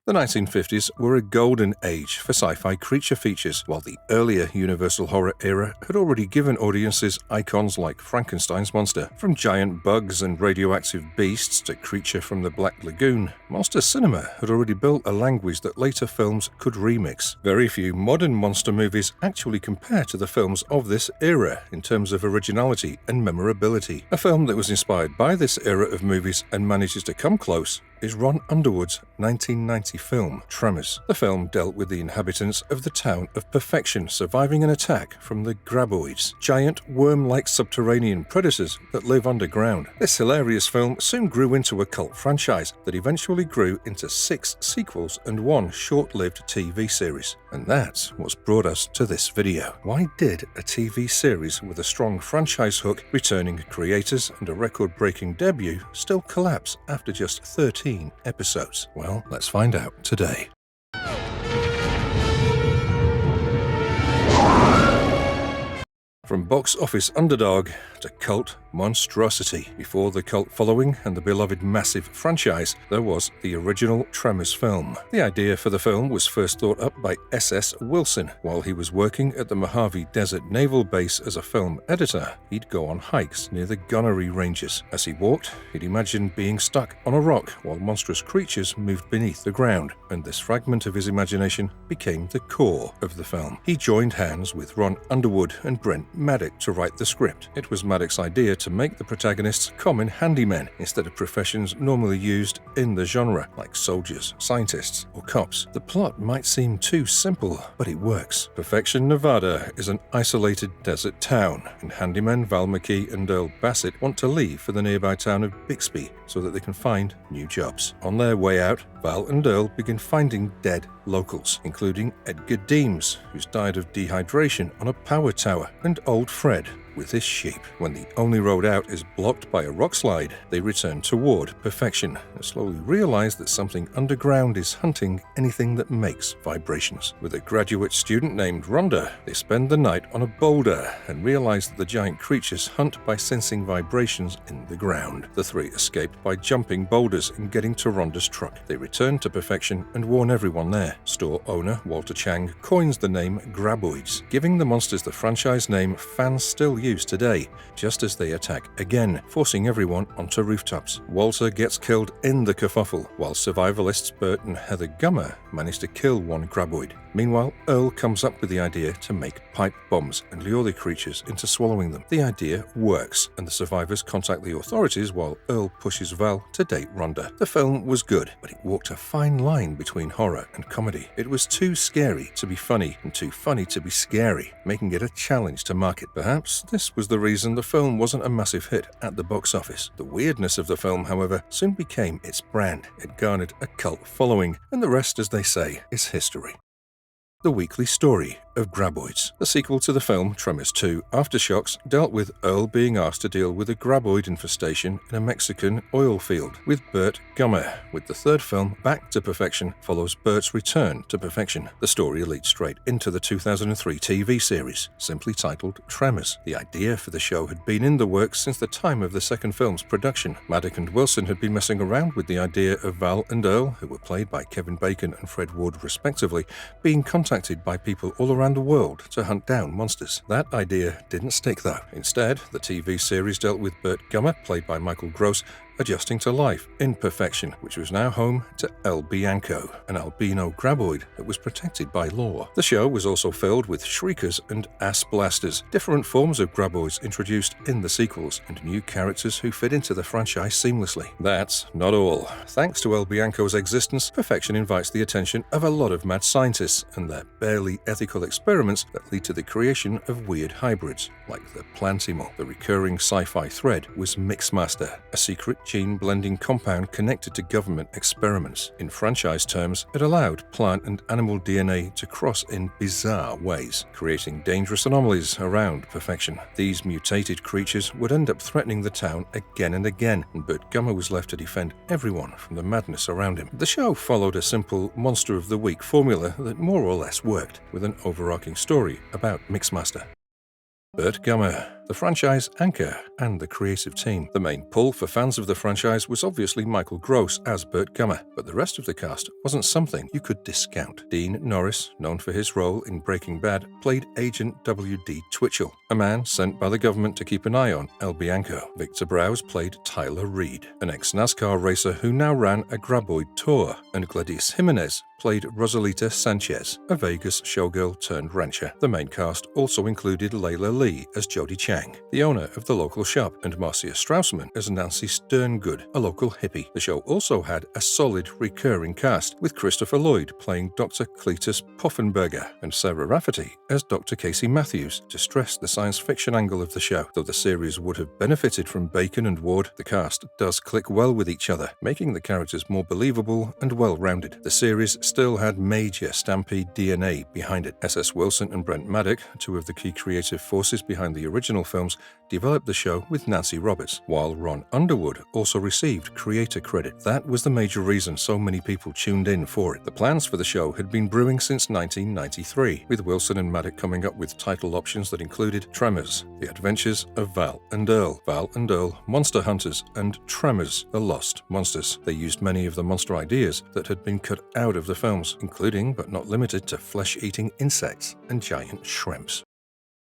The 1950s were a golden age for sci-fi creature features, while the earlier Universal horror era had already given audiences icons like Frankenstein's monster. From giant bugs and radioactive beasts to Creature from the Black Lagoon, monster cinema had already built a language that later films could remix. Very few modern monster movies actually compare to the films of this era in terms of originality and memorability. A film that was inspired by this era of movies and manages to come close is Ron Underwood's 1990 film, Tremors. The film dealt with the inhabitants of the town of Perfection surviving an attack from the Graboids, giant worm-like subterranean predators that live underground. This hilarious film soon grew into a cult franchise that eventually grew into 6 sequels and 1 short-lived TV series. And that's what's brought us to this video. Why did a TV series with a strong franchise hook, returning creators, and a record-breaking debut still collapse after just 13 episodes? Well, let's find out today. From box office underdog to cult monstrosity. Before the cult following and the beloved massive franchise, there was the original Tremors film. The idea for the film was first thought up by S.S. Wilson. While he was working at the Mojave Desert Naval Base as a film editor, he'd go on hikes near the gunnery ranges. As he walked, he'd imagine being stuck on a rock while monstrous creatures moved beneath the ground, and this fragment of his imagination became the core of the film. He joined hands with Ron Underwood and Brent Maddock to write the script. It was Maddock's idea to make the protagonists common handymen instead of professions normally used in the genre, like soldiers, scientists, or cops. The plot might seem too simple, but it works. Perfection, Nevada is an isolated desert town, and handymen Val McKee and Earl Bassett want to leave for the nearby town of Bixby so that they can find new jobs. On their way out, Val and Earl begin finding dead locals, including Edgar Deems, who's died of dehydration on a power tower, and Old Fred with his sheep. When the only road out is blocked by a rock slide, they return toward Perfection and slowly realize that something underground is hunting anything that makes vibrations. With a graduate student named Rhonda, they spend the night on a boulder and realize that the giant creatures hunt by sensing vibrations in the ground. The 3 escape by jumping boulders and getting to Rhonda's truck. They return to Perfection and warn everyone there. Store owner Walter Chang coins the name Graboids, giving the monsters the franchise name fans still use today, just as they attack again, forcing everyone onto rooftops. Walter gets killed in the kerfuffle, while survivalists Bert and Heather Gummer manage to kill one Graboid. Meanwhile, Earl comes up with the idea to make pipe bombs and lure the creatures into swallowing them. The idea works, and the survivors contact the authorities while Earl pushes Val to date Rhonda. The film was good, but it walked a fine line between horror and comedy. It was too scary to be funny and too funny to be scary, making it a challenge to market. Perhaps this was the reason the film wasn't a massive hit at the box office. The weirdness of the film, however, soon became its brand. It garnered a cult following, and the rest, as they say, is history. The Weekly Story of Graboids. The sequel to the film, Tremors 2 Aftershocks, dealt with Earl being asked to deal with a Graboid infestation in a Mexican oil field with Bert Gummer, with the 3rd film, Back to Perfection, follows Bert's return to Perfection. The story leads straight into the 2003 TV series, simply titled Tremors. The idea for the show had been in the works since the time of the 2nd film's production. Maddock and Wilson had been messing around with the idea of Val and Earl, who were played by Kevin Bacon and Fred Ward respectively, being contacted by people all around the world to hunt down monsters. That idea didn't stick though. Instead, the TV series dealt with Bert Gummer, played by Michael Gross, adjusting to life in Perfection, which was now home to El Bianco, an albino graboid that was protected by law. The show was also filled with shriekers and ass blasters, different forms of graboids introduced in the sequels, and new characters who fit into the franchise seamlessly. That's not all. Thanks to El Bianco's existence, Perfection invites the attention of a lot of mad scientists and their barely ethical experiments that lead to the creation of weird hybrids, like the Plantimal. The recurring sci-fi thread was Mixmaster, a secret gene-blending compound connected to government experiments. In franchise terms, it allowed plant and animal DNA to cross in bizarre ways, creating dangerous anomalies around Perfection. These mutated creatures would end up threatening the town again and again, and Bert Gummer was left to defend everyone from the madness around him. The show followed a simple Monster of the Week formula that more or less worked, with an overarching story about Mixmaster. Bert Gummer. the franchise anchor, and the creative team. The main pull for fans of the franchise was obviously Michael Gross as Bert Gummer, but the rest of the cast wasn't something you could discount. Dean Norris, known for his role in Breaking Bad, played Agent W.D. Twitchell, a man sent by the government to keep an eye on El Bianco. Victor Browse played Tyler Reed, an ex-NASCAR racer who now ran a Graboid tour, and Gladys Jimenez played Rosalita Sanchez, a Vegas showgirl turned rancher. The main cast also included Layla Lee as Jody Chang, the owner of the local shop, and Marcia Strausman as Nancy Sterngood, a local hippie. The show also had a solid recurring cast, with Christopher Lloyd playing Dr. Cletus Puffenberger and Sarah Rafferty as Dr. Casey Matthews, to stress the science fiction angle of the show. Though the series would have benefited from Bacon and Ward, the cast does click well with each other, making the characters more believable and well-rounded. The series still had major Stampede DNA behind it. S.S. Wilson and Brent Maddock, two of the key creative forces behind the original films, developed the show with Nancy Roberts, while Ron Underwood also received creator credit. That was the major reason so many people tuned in for it. The plans for the show had been brewing since 1993, with Wilson and Maddock coming up with title options that included Tremors, The Adventures of Val and Earl, Val and Earl, Monster Hunters, and Tremors, The Lost Monsters. They used many of the monster ideas that had been cut out of the films, including but not limited to flesh-eating insects and giant shrimps.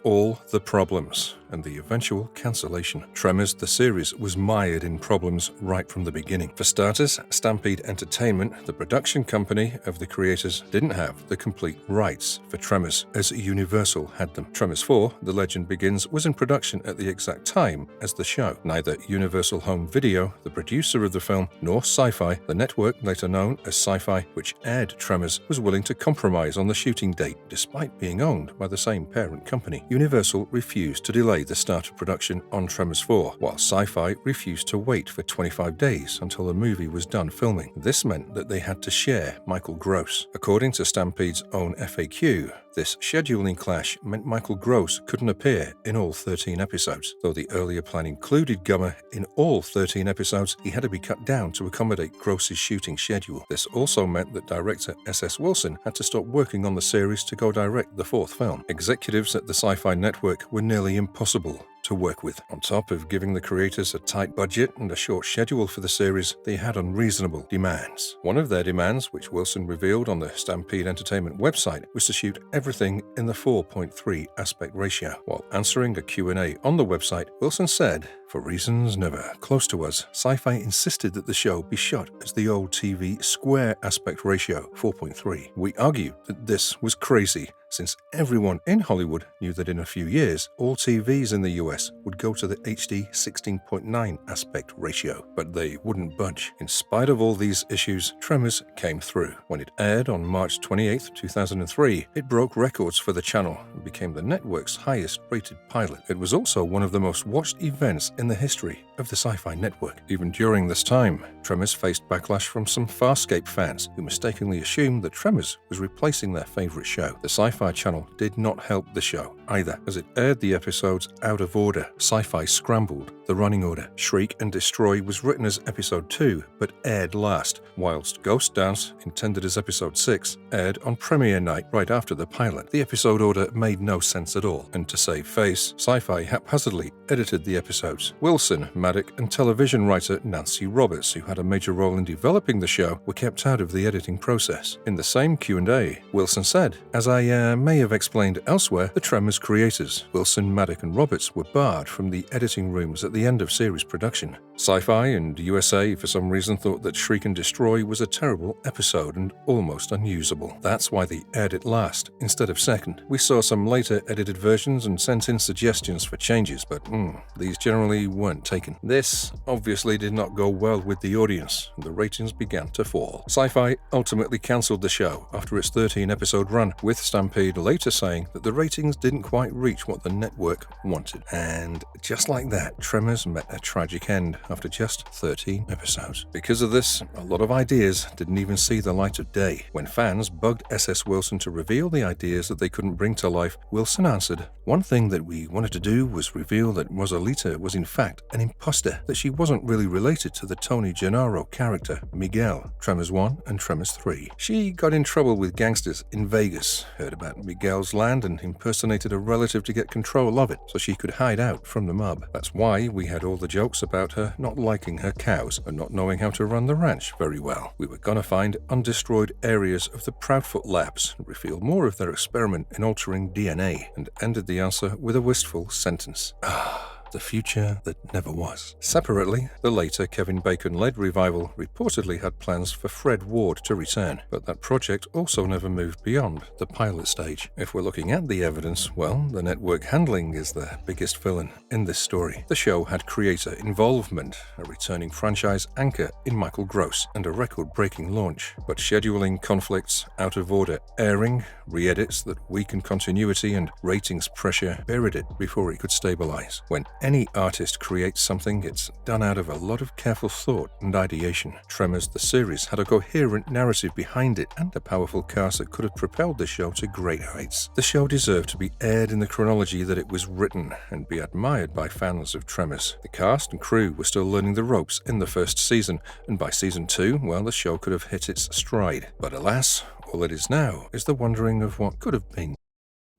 All the problems and the eventual cancellation. Tremors, the series, was mired in problems right from the beginning. For starters, Stampede Entertainment, the production company of the creators, didn't have the complete rights for Tremors, as Universal had them. Tremors 4, The Legend Begins, was in production at the exact time as the show. Neither Universal Home Video, the producer of the film, nor Sci-Fi, the network later known as Sci-Fi, which aired Tremors, was willing to compromise on the shooting date, despite being owned by the same parent company. Universal refused to delay the start of production on Tremors 4, while Sci-Fi refused to wait for 25 days until the movie was done filming. This meant that they had to share Michael Gross. According to Stampede's own FAQ, this scheduling clash meant Michael Gross couldn't appear in all 13 episodes. Though the earlier plan included Gummer in all 13 episodes, he had to be cut down to accommodate Gross's shooting schedule. This also meant that director S.S. Wilson had to stop working on the series to go direct the fourth film. Executives at the Sci-Fi network were nearly impossible to work with. On top of giving the creators a tight budget and a short schedule for the series, they had unreasonable demands. One of their demands, which Wilson revealed on the Stampede Entertainment website, was to shoot everything in the 4.3 aspect ratio. While answering a Q&A on the website, Wilson said, "For reasons never close to us, Sci-Fi insisted that the show be shot as the old TV square aspect ratio, 4.3. We argued that this was crazy, since everyone in Hollywood knew that in a few years, all TVs in the US would go to the HD 16.9 aspect ratio, but they wouldn't budge. In spite of all these issues, Tremors came through. When it aired on March 28, 2003, it broke records for the channel and became the network's highest-rated pilot. It was also one of the most watched events in the history of the Sci-Fi network. Even during this time, Tremors faced backlash from some Farscape fans who mistakenly assumed that Tremors was replacing their favorite show. The Sci-Fi channel did not help the show either, as it aired the episodes out of order. Sci-Fi scrambled the running order. Shriek and Destroy was written as episode 2, but aired last, whilst Ghost Dance, intended as episode 6, aired on premiere night right after the pilot. The episode order made no sense at all, and to save face, Sci-Fi haphazardly edited the episodes. Wilson, Maddock, and television writer Nancy Roberts, who had a major role in developing the show, were kept out of the editing process. In the same Q&A, Wilson said, "As I may have explained elsewhere, the Tremors creators, Wilson, Maddock, and Roberts, were barred from the editing rooms at the end of series production. Sci-Fi and USA, for some reason, thought that Shriek and Destroy was a terrible episode and almost unusable. That's why they aired it last, instead of second. We saw some later edited versions and sent in suggestions for changes, but these generally weren't taken. This obviously did not go well with the audience, and the ratings began to fall. Sci-Fi ultimately cancelled the show after its 13-episode run, with Stampede later saying that the ratings didn't quite reach what the network wanted. And just like that, Tremors Tremors met a tragic end after just 13 episodes. Because of this, a lot of ideas didn't even see the light of day. When fans bugged S.S. Wilson to reveal the ideas that they couldn't bring to life, Wilson answered, "One thing that we wanted to do was reveal that Rosalita was in fact an imposter, that she wasn't really related to the Tony Gennaro character, Miguel, Tremors 1 and Tremors 3. She got in trouble with gangsters in Vegas, heard about Miguel's land and impersonated a relative to get control of it so she could hide out from the mob. That's why we had all the jokes about her not liking her cows and not knowing how to run the ranch very well. We were gonna find undestroyed areas of the Proudfoot labs and reveal more of their experiment in altering DNA," and ended the answer with a wistful sentence. The future that never was. Separately, the later Kevin Bacon-led revival reportedly had plans for Fred Ward to return, but that project also never moved beyond the pilot stage. If we're looking at the evidence, well, the network handling is the biggest villain in this story. The show had creator involvement, a returning franchise anchor in Michael Gross, and a record-breaking launch. But scheduling conflicts, out-of-order airing, re-edits that weakened continuity, and ratings pressure buried it before it could stabilize. When any artist creates something, it's done out of a lot of careful thought and ideation. Tremors, the series, had a coherent narrative behind it and a powerful cast that could have propelled the show to great heights. The show deserved to be aired in the chronology that it was written and be admired by fans of Tremors. The cast and crew were still learning the ropes in the first season, and by season 2, well, the show could have hit its stride. But alas, all it is now is the wondering of what could have been.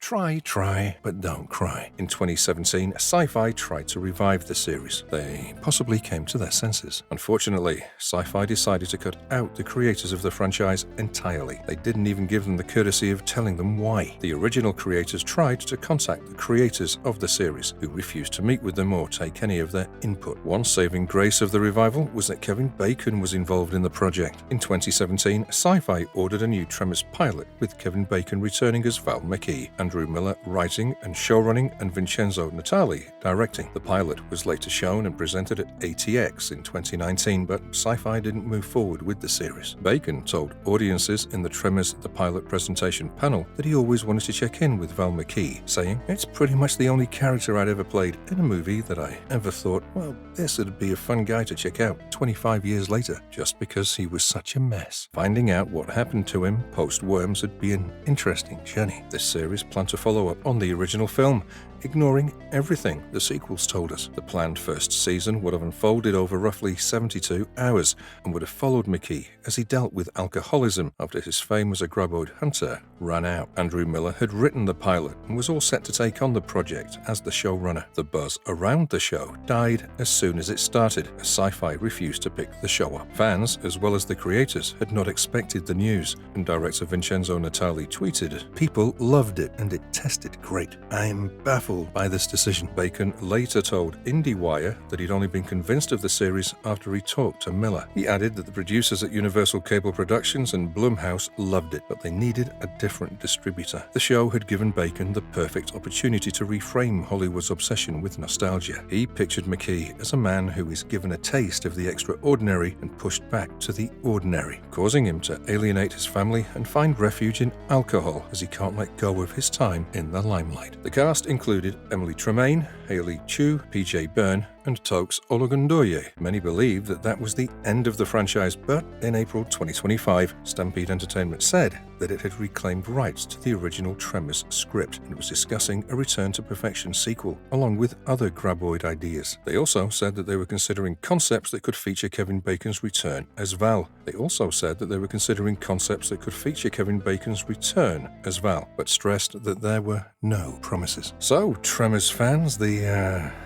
Try, but don't cry. In 2017, Sci-Fi tried to revive the series. They possibly came to their senses. Unfortunately, Sci-Fi decided to cut out the creators of the franchise entirely. They didn't even give them the courtesy of telling them why. The original creators tried to contact the creators of the series, who refused to meet with them or take any of their input. One saving grace of the revival was that Kevin Bacon was involved in the project. In 2017, Sci-Fi ordered a new Tremors pilot, with Kevin Bacon returning as Val McKee, Andrew Miller writing and showrunning, and Vincenzo Natali directing. The pilot was later shown and presented at ATX in 2019, but Sci-Fi didn't move forward with the series. Bacon told audiences in the Tremors The Pilot presentation panel that he always wanted to check in with Val McKee, saying, "It's pretty much the only character I'd ever played in a movie that I ever thought, well, this would be a fun guy to check out 25 years later, just because he was such a mess." Finding out what happened to him post-Worms would be an interesting journey. This series planned to follow up on the original film, ignoring everything the sequels told us. The planned first season would have unfolded over roughly 72 hours and would have followed McKee as he dealt with alcoholism after his fame as a Graboid hunter ran out. Andrew Miller had written the pilot and was all set to take on the project as the showrunner. The buzz around the show died as soon as it started, as Sci-Fi refused to pick the show up. Fans, as well as the creators, had not expected the news, and director Vincenzo Natali tweeted, "People loved it and it tested great. I'm baffled by this decision." Bacon later told IndieWire that he'd only been convinced of the series after he talked to Miller. He added that the producers at Universal Cable Productions and Blumhouse loved it, but they needed a different distributor. The show had given Bacon the perfect opportunity to reframe Hollywood's obsession with nostalgia. He pictured McKee as a man who is given a taste of the extraordinary and pushed back to the ordinary, causing him to alienate his family and find refuge in alcohol as he can't let go of his time in the limelight. The cast included Emily Tremaine, Haley Chu, PJ Byrne, and Tokes Ologundoye. Many believed that that was the end of the franchise, but in April 2025, Stampede Entertainment said that it had reclaimed rights to the original Tremors script and was discussing a Return to Perfection sequel, along with other Graboid ideas. They also said that they were considering concepts that could feature Kevin Bacon's return as Val. They also said that they were considering concepts that could feature Kevin Bacon's return as Val, but stressed that there were no promises. So, Tremors fans, the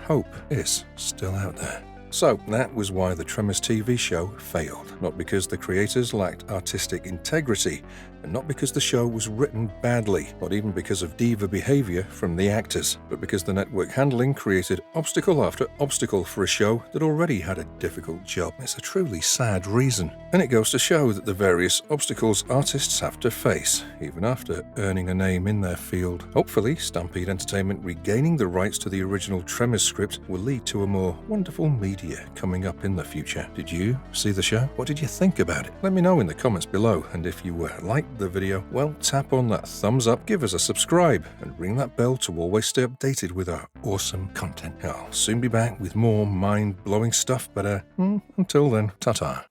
hope is still out there. So that was why the Tremors TV show failed. Not because the creators lacked artistic integrity, and not because the show was written badly, not even because of diva behavior from the actors, but because the network handling created obstacle after obstacle for a show that already had a difficult job. It's a truly sad reason. And it goes to show that the various obstacles artists have to face, even after earning a name in their field. Hopefully, Stampede Entertainment regaining the rights to the original Tremors script will lead to a more wonderful media coming up in the future. Did you see the show? What did you think about it? Let me know in the comments below, and if you like the video, well, tap on that thumbs up, give us a subscribe, and ring that bell to always stay updated with our awesome content. I'll soon be back with more mind-blowing stuff, but until then, ta-ta.